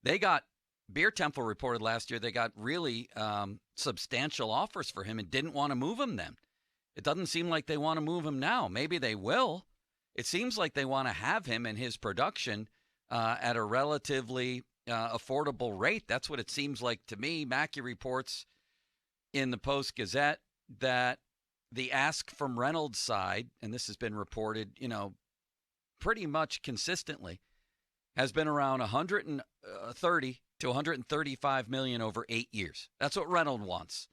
They got Beer Temple reported last year they got really substantial offers for him and didn't want to move him then. It doesn't seem like they want to move him now. Maybe they will. It seems like they want to have him and his production at a relatively affordable rate. That's what it seems like to me. Mackey reports in the Post-Gazette that the ask from Reynolds' side, and this has been reported, pretty much consistently, has been around 130 to 135 million over 8 years. That's what Reynolds wants.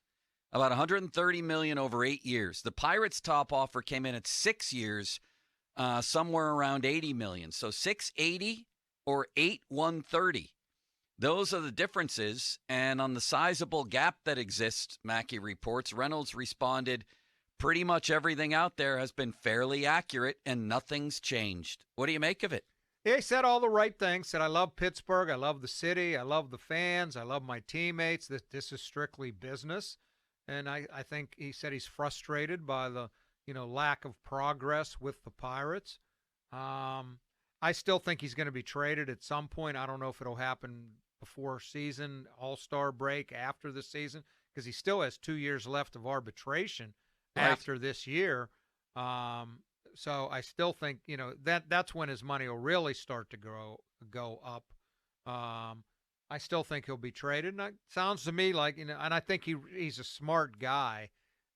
About 130 million over 8 years. The Pirates' top offer came in at 6 years, somewhere around 80 million. So 680 or 8130. Those are the differences. And on the sizable gap that exists, Mackey reports, Reynolds responded, pretty much everything out there has been fairly accurate and nothing's changed. What do you make of it? Yeah, he said all the right things. Said, I love Pittsburgh. I love the city. I love the fans. I love my teammates. This is strictly business. And I think he said he's frustrated by the, lack of progress with the Pirates. I still think he's going to be traded at some point. I don't know if it'll happen before season, all-star break, after the season, because he still has 2 years left of arbitration after this year. So I still think, that's when his money will really start to go up. I still think he'll be traded. And it sounds to me like, and I think he's a smart guy,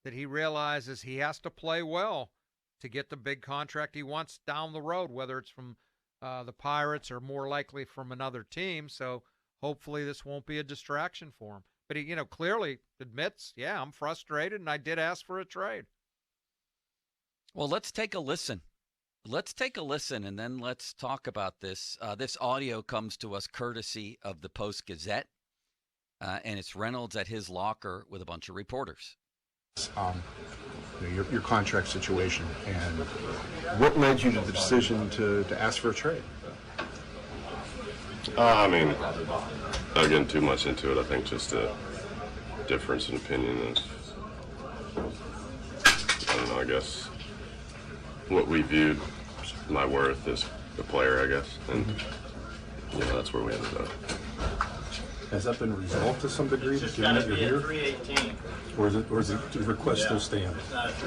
that he realizes he has to play well to get the big contract he wants down the road, whether it's from the Pirates or more likely from another team. So hopefully this won't be a distraction for him. But he, clearly admits, yeah, I'm frustrated, and I did ask for a trade. Well, let's take a listen. Let's take a listen, and then let's talk about this. This audio comes to us courtesy of the Post-Gazette, and it's Reynolds at his locker with a bunch of reporters. Your contract situation, and what led you to the decision to ask for a trade? I mean, not getting too much into it. I think just a difference in opinion of, I don't know, I guess what we viewed my worth as a player, I guess, and that's where we ended up. Has that been resolved to some degree, given that you're here? Or is it the request still stand?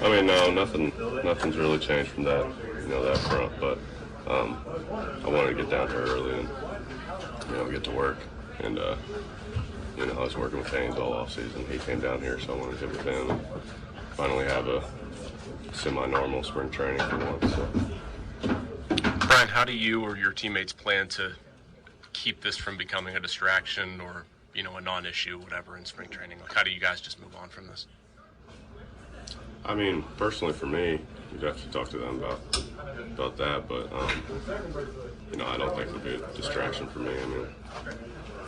I mean, no, nothing's really changed from that, that front. But I wanted to get down here early and get to work. And I was working with Haynes all off season. He came down here, so I wanted to get with him and finally have a semi-normal spring training for once. So. Bryan, how do you or your teammates plan to keep this from becoming a distraction or, a non-issue, whatever, in spring training? Like, how do you guys just move on from this? I mean, personally for me, you'd have to talk to them about that, but, I don't think it'll be a distraction for me. I mean,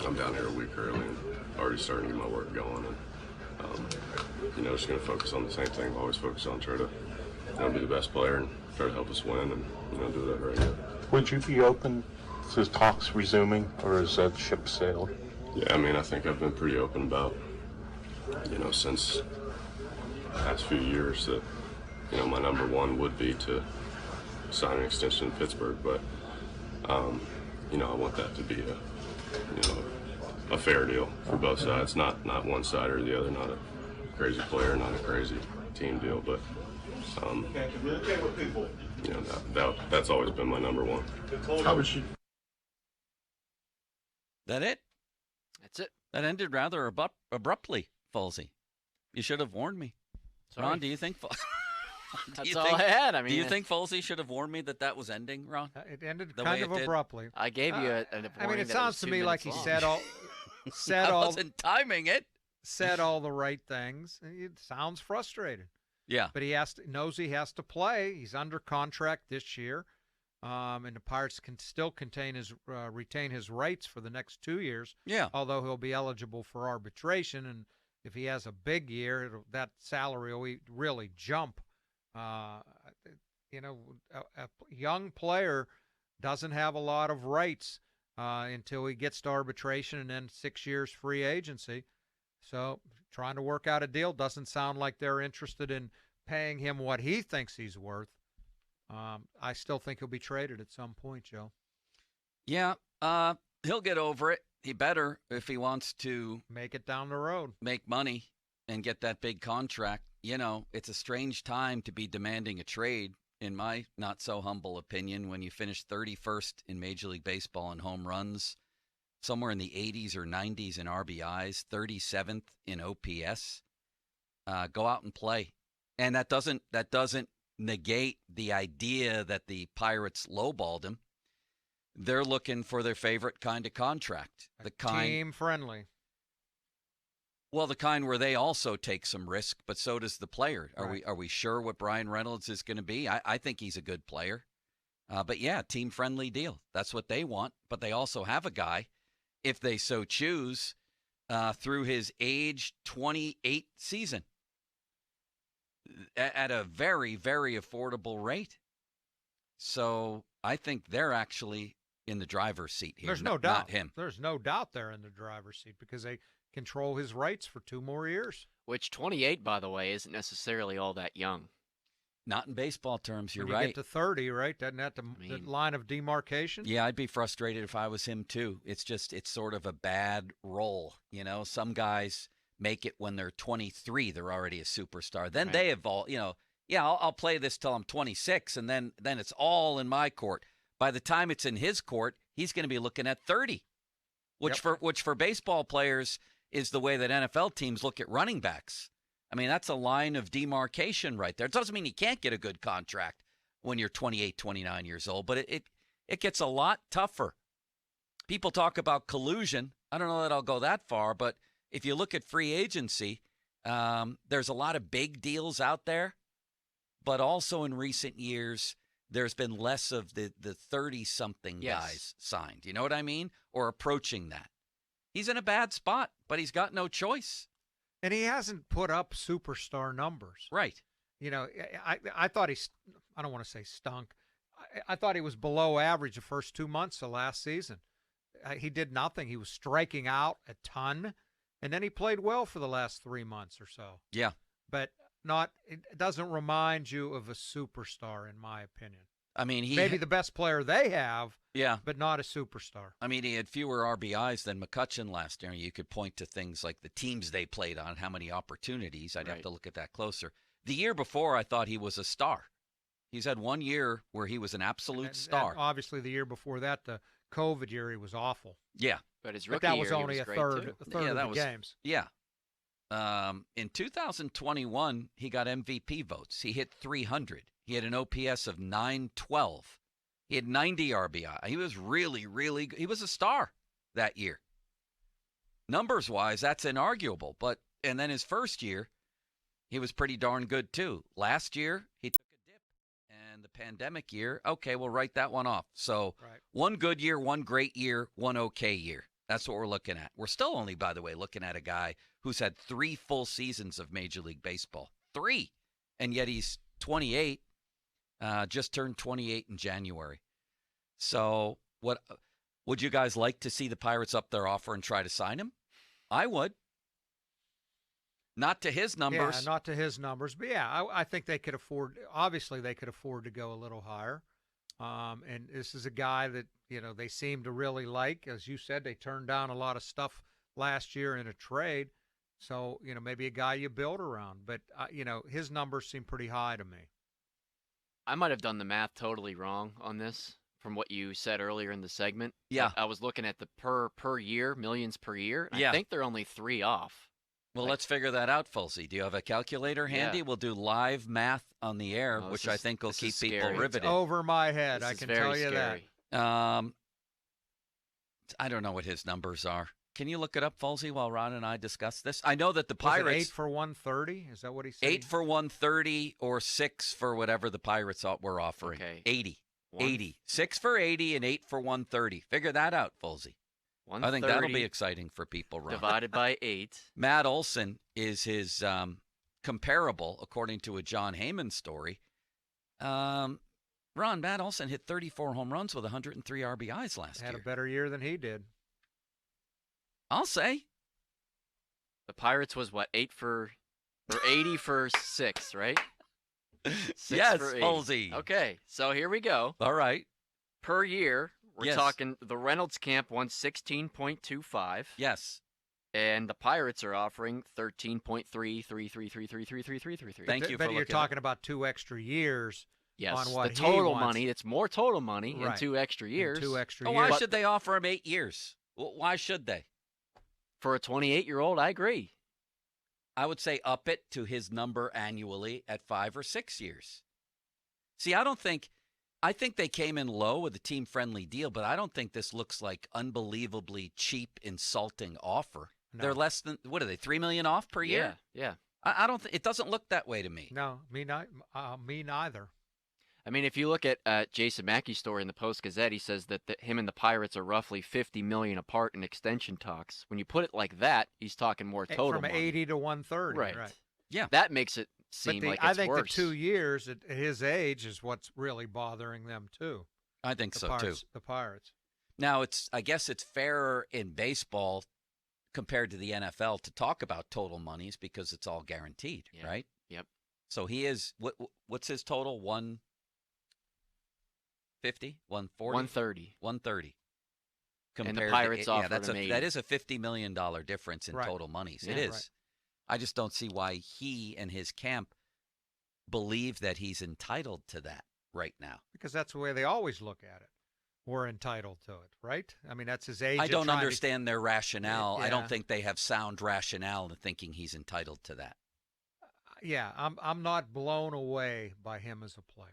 I'm down here a week early and already starting to get my work going, and, just going to focus on the same thing I've always focused on, try to, be the best player and try to help us win and, do that right now. Would you be open to talks resuming, or is that ship sailed? Yeah, I mean, I think I've been pretty open about, since the past few years that, my number one would be to sign an extension in Pittsburgh, but, I want that to be a fair deal for both sides, not one side or the other, not a crazy player, not a crazy team deal, but, that's always been my number one. How would you? That it? That's it. That ended rather abruptly, Folsey. You should have warned me. Sorry. Ron, do you think? That's all I had. I mean, do you think Folsey should have warned me that was ending, Ron? It ended kind of abruptly. I gave you a warning. I mean, it sounds to me like he said I wasn't timing it. Said all the right things. It sounds frustrated. Yeah, but knows he has to play. He's under contract this year, and the Pirates can still retain his rights for the next 2 years. Yeah, although he'll be eligible for arbitration, and if he has a big year, that salary will really jump. A young player doesn't have a lot of rights until he gets to arbitration and then 6 years free agency. So trying to work out a deal doesn't sound like they're interested in paying him what he thinks he's worth. I still think he'll be traded at some point, Joe. Yeah, he'll get over it. He better if he wants to Make it down the road. make money and get that big contract. You know, it's a strange time to be demanding a trade, in my not so humble opinion, when you finish 31st in Major League Baseball in home runs, somewhere in the 80s or 90s in RBIs, 37th in OPS. Go out and play. And that doesn't negate the idea that the Pirates lowballed him. They're looking for their favorite kind of contract. The kind Team friendly. Well, the kind where they also take some risk, but so does the player. Right. Are we sure what Bryan Reynolds is going to be? I think he's a good player. But yeah, team friendly deal. That's what they want. But they also have a guy, if they so choose, through his age 28 season at a very, very affordable rate. So I think they're actually in the driver's seat here. There's no doubt. Not him. There's no doubt they're in the driver's seat because they control his rights for 2 more years. Which 28, by the way, isn't necessarily all that young. Not in baseball terms, you're When you right. get to 30, right? Doesn't that the line of demarcation? Yeah, I'd be frustrated if I was him too. It's sort of a bad role. You know, some guys make it when they're 23, they're already a superstar. Then Right. they evolve, I'll play this till I'm 26 and then it's all in my court. By the time it's in his court, he's going to be looking at 30. Which for baseball players is the way that NFL teams look at running backs. I mean, that's a line of demarcation right there. It doesn't mean you can't get a good contract when you're 28, 29 years old, but it gets a lot tougher. People talk about collusion. I don't know that I'll go that far, but if you look at free agency, there's a lot of big deals out there, but also in recent years, there's been less of the 30-something guys signed. You know what I mean? Or approaching that. He's in a bad spot, but he's got no choice. And he hasn't put up superstar numbers. Right. You know, I thought I don't want to say stunk. I thought he was below average the first 2 months of last season. He did nothing. He was striking out a ton, and then he played well for the last 3 months or so. Yeah. But it doesn't remind you of a superstar, in my opinion. I mean, he maybe the best player they have, yeah, but not a superstar. I mean, he had fewer RBIs than McCutchen last year. You could point to things like the teams they played on, how many opportunities. I'd have to look at that closer. The year before, I thought he was a star. He's had 1 year where he was an absolute star. And obviously, the year before that, the COVID year, he was awful. Yeah. But his rookie But that was year, he only was a great, third, too. of the games. Yeah. In 2021, he got MVP votes. He hit 300. He had an OPS of 912. He had 90 RBI. He was really, really good. He was a star that year. Numbers-wise, that's inarguable. And then his first year, he was pretty darn good, too. Last year, he took a dip. And the pandemic year, okay, we'll write that one off. So one good year, one great year, one okay year. That's what we're looking at. We're still only, by the way, looking at a guy who's had 3 full seasons of Major League Baseball. 3. And yet he's 28, just turned 28 in January. So what would you guys like to see the Pirates up their offer and try to sign him? I would. Not to his numbers. Yeah, not to his numbers. But, yeah, I think they could afford – obviously they could afford to go a little higher. And this is a guy that, they seem to really like. As you said, they turned down a lot of stuff last year in a trade. So, maybe a guy you build around. But, his numbers seem pretty high to me. I might have done the math totally wrong on this from what you said earlier in the segment. Yeah. I was looking at the per year, millions per year. And Yeah. I think they're only 3 off. Well, let's figure that out, Fulsey. Do you have a calculator handy? Yeah. We'll do live math on the air, Oh, which I think will this keep is people scary. riveted. It's over my head, This I is can very tell you scary. that. I don't know what his numbers are. Can you look it up, Fulsey, while Ron and I discuss this? I know that the Was it Pirates 8 for 130? Is that what he said? 8 for 130 or 6 for whatever the Pirates were offering. Okay. 80. 80. 6 for 80 and 8 for 130. Figure that out, Fulsey. I think that'll be exciting for people, Ron. Divided by 8. Matt Olson is his comparable, according to a John Heyman story. Ron, Matt Olson hit 34 home runs with 103 RBIs last Had year. a better year than he did. I'll say. The Pirates was what, 80 for 6, right? 6 Yes, for 8. Fulsey. Okay, so here we go. All right. Per year, We're Yes. talking the Reynolds camp wants 16.25. Yes. And the Pirates are offering 13.33333333333. Thank you for But you're looking talking about 2 extra years. Yes, On what the he total wants. money. It's more total money in Right. 2 extra years. In 2 extra Oh, years. why should they offer him 8 years? Why should they? For a 28-year-old, I agree. I would say up it to his number annually at 5 or 6 years. See, I think they came in low with a team-friendly deal, but I don't think this looks like unbelievably cheap, insulting offer. No. They're less than, what are they, $3 million off per year? Yeah. I don't. It doesn't look that way to me. No, me neither. I mean, if you look at Jason Mackey's story in the Post-Gazette, he says that him and the Pirates are roughly $50 million apart in extension talks. When you put it like that, he's talking more total From money. 80 to 130. Right. Yeah. That makes it seem like I it's think worse. the 2 years at his age is what's really bothering them too. I think The so Pirates, too. The Pirates. Now, I guess it's fairer in baseball compared to the NFL to talk about total monies because it's all guaranteed, Yeah. right? Yep. So he is what's his total? 150, 140, 130. 130. And the Compared Pirates to, offered that's him 80. that is a $50 million difference in Right. total monies. Yeah. It is. Right. I just don't see why he and his camp believe that he's entitled to that right now. Because that's the way they always look at it. We're entitled to it, right? I mean, that's his age. I of don't trying to- understand their rationale. I Yeah. don't think they have sound rationale in thinking he's entitled to that. Yeah, I'm not blown away by him as a player.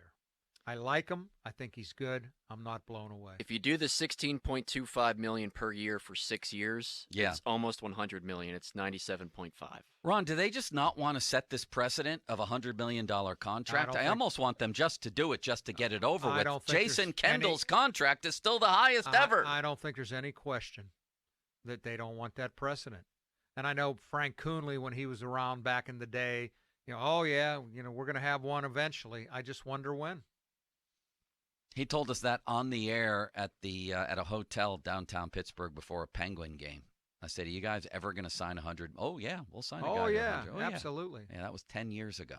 I like him. I think he's good. I'm not blown away. If you do the 16.25 million per year for 6 years, Yeah. it's almost 100 million. It's 97.5. Ron, do they just not want to set this precedent of a $100 million contract? don't I think- almost want them just to do it, just to get it over I with. don't think Jason there's Kendall's contract is still the highest ever. I don't think there's any question that they don't want that precedent. And I know Frank Coonley, when he was around back in the day, oh yeah, we're going to have one eventually. I just wonder when. He told us that on the air at a hotel downtown Pittsburgh before a Penguin game. I said, "Are you guys ever going to sign 100?" Oh yeah, we'll sign a guy. Oh to yeah, 100. Oh, absolutely. Yeah, that was 10 years ago.